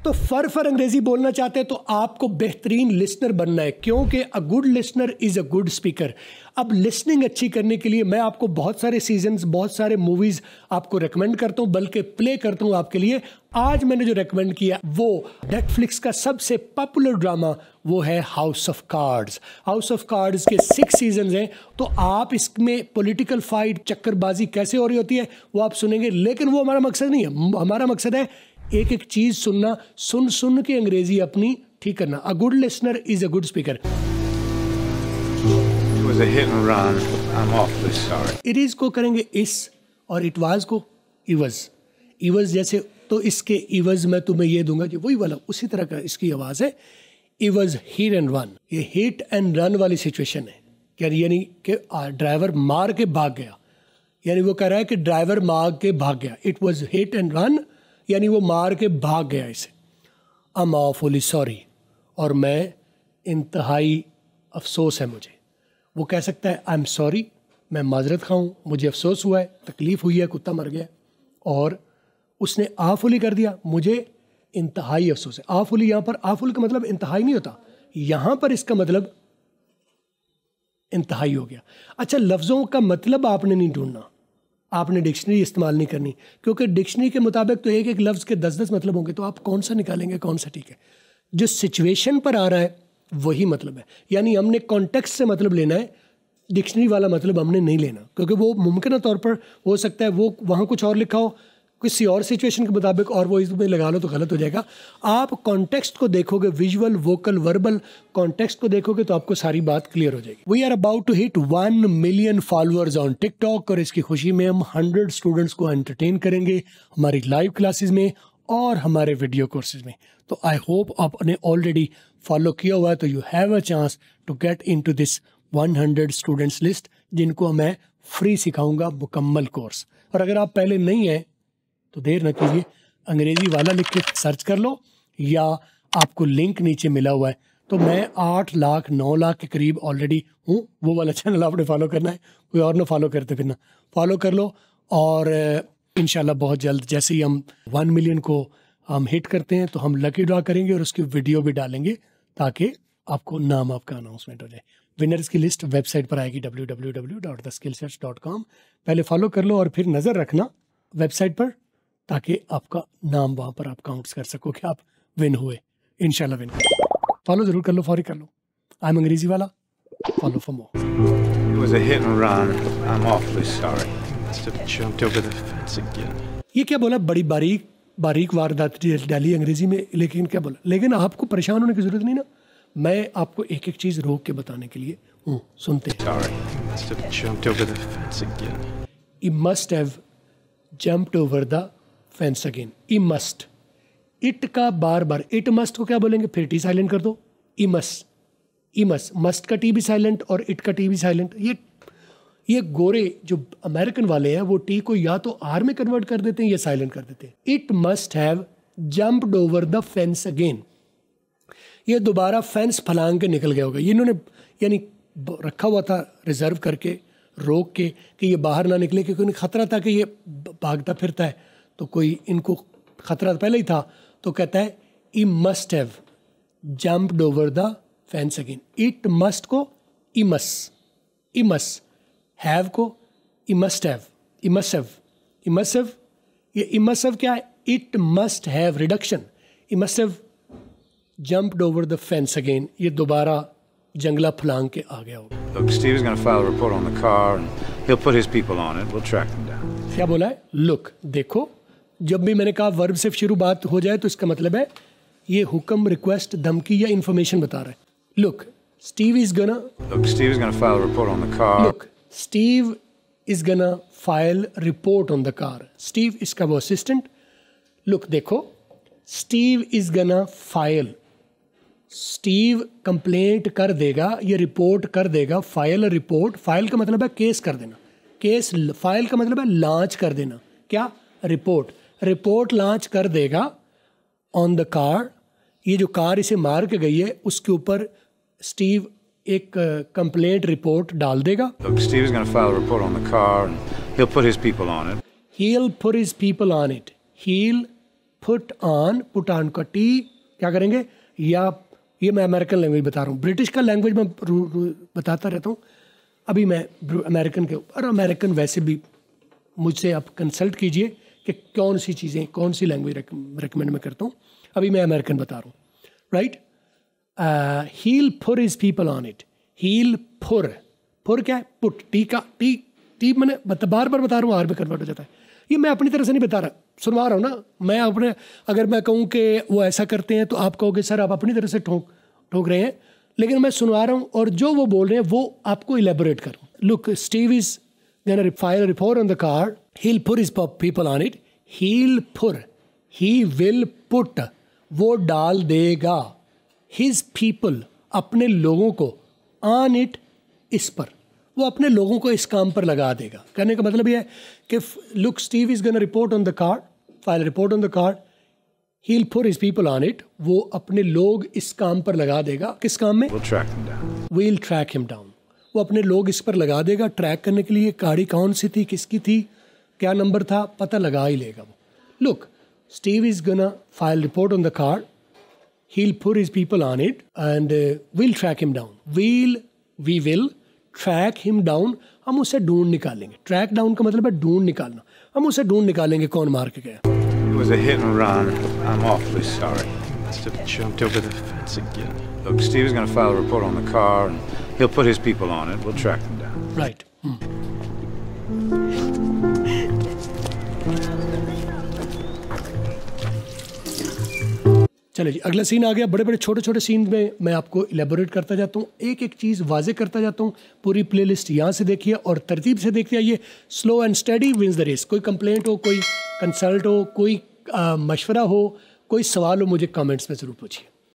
तो फर अंग्रेजी बोलना चाहते हैं तो आपको बेहतरीन लिसनर बनना है, क्योंकि a good listener is a good speaker. अब लिसनिंग अच्छी करने के लिए मैं आपको बहुत सारे सीजन्स, बहुत सारे मूवीज़ आपको रेकमेंड करता हूँ, बल्कि प्ले करता हूँ आपके लिए। आज मैंने जो रेकमेंड किया वो नेटफ्लिक्स का सबसे पॉपुलर ड्रामा, वो है house of cards. House of cards के 6 सीजन्स हैं, तो आप इसमें पॉलिटिकल फाइट, चक्करबाजी कैसे हो रही होती है वो आप सुनेंगे, लेकिन वो हमारा मकसद नहीं है। हमारा मकसद है एक एक चीज सुनना, सुन के अंग्रेजी अपनी ठीक करना। A good listener is a good speaker. It is को करेंगे इस, और इट वाज को इवज। इवज जैसे, तो इसके इवज मैं तुम्हें ये दूंगा कि वही वाला, उसी तरह का इसकी आवाज है। इवज हिट एंड रन, ये हिट एंड रन वाली सिचुएशन है, यानी कि ड्राइवर मार के भाग गया, यानी वो कह रहा है कि ड्राइवर मार के भाग गया। It was hit and run, यानी वो मार के भाग गया इसे। आई एम ऑफुली सॉरी, और मैं इंतहाई अफसोस है मुझे। वो कह सकता है आई एम सॉरी, मैं माजरत खा हूँ, मुझे अफसोस हुआ है, तकलीफ़ हुई है, कुत्ता मर गया। और उसने आफुली कर दिया, मुझे इंतहाई अफसोस है। आफुली, यहाँ पर आफुल का मतलब इंतहाई नहीं होता, यहाँ पर इसका मतलब इंतहाई हो गया। अच्छा, लफ्ज़ों का मतलब आपने नहीं ढूंढना, आपने डिक्शनरी इस्तेमाल नहीं करनी, क्योंकि डिक्शनरी के मुताबिक तो एक एक लफ्ज़ के 10-10 मतलब होंगे, तो आप कौन सा निकालेंगे, कौन सा ठीक है। जो सिचुएशन पर आ रहा है वही मतलब है, यानी हमने कॉन्टेक्स्ट से मतलब लेना है, डिक्शनरी वाला मतलब हमने नहीं लेना, क्योंकि वो मुमकिन तौर पर हो सकता है वो वहाँ कुछ और लिखा हो किसी और सिचुएशन के मुताबिक, और वो इसमें लगा लो तो गलत हो जाएगा। आप कॉन्टेक्स्ट को देखोगे, विजुअल, वोकल, वर्बल कॉन्टेक्स्ट को देखोगे तो आपको सारी बात क्लियर हो जाएगी। We are about to hit 1 million followers on TikTok, और इसकी खुशी में हम 100 स्टूडेंट्स को एंटरटेन करेंगे हमारी लाइव क्लासेस में और हमारे वीडियो कोर्सेज में। तो आई होप आपने ऑलरेडी फॉलो किया हुआ है, तो you have a chance to get into this 100 students list, जिनको मैं फ्री सिखाऊंगा मुकम्मल कोर्स। और अगर आप पहले नहीं हैं तो देर न कीजिए, अंग्रेजी वाला लिख के सर्च कर लो, या आपको लिंक नीचे मिला हुआ है। तो मैं 8 लाख 9 लाख के करीब ऑलरेडी हूँ, वो वाला चैनल आपने फॉलो करना है, कोई और ना फॉलो करते फिर ना, फॉलो कर लो। और इंशाल्लाह बहुत जल्द जैसे ही हम 1 मिलियन को हम हिट करते हैं तो हम लकी ड्रॉ करेंगे और उसकी वीडियो भी डालेंगे, ताकि आपको नाम आपका अनाउंसमेंट हो जाए। विनर्स की लिस्ट वेबसाइट पर आएगी www.theskillsearch.com। पहले फॉलो कर लो और फिर नज़र रखना वेबसाइट पर, ताकि आपका नाम वहाँ पर आप काउंट्स कर सको कि आप विन हुए। इंशाल्लाह विन करो। फॉलो ज़रूर कर लो, फौरी कर लो। आई एम अंग्रेजी वाला, follow for more. It was a hit and run. I'm awfully sorry. Must have jumped over the fence again. ये क्या बोला, बड़ी बारीक वारदात डाली अंग्रेजी में, लेकिन क्या बोला। लेकिन आपको परेशान होने की ज़रूरत नहीं ना, मैं आपको एक एक चीज़ रोक के बताने के लिए हूँ, सुनते हैं। Sorry. Must have jumped over the fence again. He must have jumped over the fence again. He must. It का बार it must को क्या बोलेंगे, फिर टी साइलेंट कर दो। He must. मस्ट का टी भी साइलेंट और इट का टी भी साइलेंट। ये गोरे जो अमेरिकन वाले हैं वो टी को या तो आर में कन्वर्ट कर देते हैं या साइलेंट कर देते हैं। It must have jumped over the fence again, ये दोबारा फेंस फलांग के निकल गया होगा। ये इन्होंने यानी रखा हुआ था रिजर्व करके, रोक के, कि ये बाहर ना निकले, क्योंकि उन्हें खतरा था कि ये भागता फिरता है, तो कोई इनको खतरा पहले ही था। तो कहता है he must have jumped over the fence again. It must को इमस, हैव को इमस्ट हैव, ये इमस्ट हैव क्या है, it must have reduction, he must have jumped over the fence again, ये दोबारा जंगला फलांग के आ गया होगा। Look, Steve is going to file a report on the car and he'll put his people on it. We'll track them down. क्या बोला है, look, देखो, जब भी मैंने कहा वर्ब से शुरू बात हो जाए तो इसका मतलब है ये हुक्म, रिक्वेस्ट, धमकी या इंफॉर्मेशन बता रहा है। Look, Steve is gonna file a report on the car. Look, Steve is gonna file report on the car. Steve इसका वो असिस्टेंट। लुक देखो, Steve is gonna file, Steve complaint कर देगा, ये रिपोर्ट कर देगा। फाइल, रिपोर्ट, फाइल का मतलब है केस कर देना, केस, फाइल का मतलब है लॉन्च कर देना। क्या, रिपोर्ट लॉन्च कर देगा ऑन द कार, ये जो कार इसे मार के गई है उसके ऊपर स्टीव एक कंप्लेंट रिपोर्ट डाल देगा। Look, Steve is going to file a report on the car and he'll put his people on it. He'll put his people on it. He'll put on का टी क्या करेंगे, या ये मैं American language बता रहा हूँ, ब्रिटिश का लैंग्वेज मैं बताता रहता हूँ। अभी मैं अमेरिकन के ऊपर, अमेरिकन वैसे भी मुझसे आप कंसल्ट कीजिए कि कौन सी चीज़ें, कौन सी लैंग्वेज रिकमेंड मैं करता हूँ। अभी मैं अमेरिकन बता रहा हूँ, right. Heal pour his people on it. Heal pour क्या है, पुट, टी का टी मैंने बार बार बता रहा हूँ, आर में कन्वर्ट हो जाता है। ये मैं अपनी तरह से नहीं बता रहा, सुनवा रहा हूँ ना मैं अपने। अगर मैं कहूँ कि वो ऐसा करते हैं तो आप कहोगे सर आप अपनी तरह से ठोक रहे हैं, लेकिन मैं सुनवा रहा हूँ और जो वो बोल रहे हैं वो आपको इलेबोरेट करूँ। Look, Steve is gonna file a report on the car, he'll put his people on it, he will put, वो डाल देगा, his people, अपने लोगों को, on it, इस पर, वो अपने लोगों को इस काम पर लगा देगा। कहने का मतलब ये है कि look, Steve is going to report on the car, file a report on the car, he'll put his people on it, वो अपने लोग इस काम पर लगा देगा। किस काम में? We'll track him down, वो अपने लोग इस पर लगा देगा। ट्रैक करने के लिए गाड़ी कौन सी थी, किसकी थी, क्या नंबर था, पता लगा ही लेगा वो। Look, Steve is gonna file report on the car, he'll put his people on it and we'll track him down. We will track him down. हम उसे ढूंढ निकालेंगे। ट्रैक डाउन का मतलब है ढूंढ निकालना। हम उसे ढूंढ निकालेंगे कौन मार के गया। It was a hit and run. I'm awfully sorry. Must have jumped over the fence again. Look, Steve is going to file a report on the car and he'll put his people on it. We'll track them down. Right. चलिए जी, अगला scene आ गया। बड़े बड़े छोटे छोटे scene में मैं आपको इलेबोरेट करता जाता हूँ, एक एक चीज़ वाजे करता जाता हूँ। पूरी प्लेलिस्ट यहाँ से देखिए और तरतीब से देखते आइए। Slow and steady wins the race. कोई कंप्लेंट हो, कोई कंसल्ट हो, कोई मशवरा हो, कोई सवाल हो, मुझे कमेंट्स में ज़रूर पूछिए।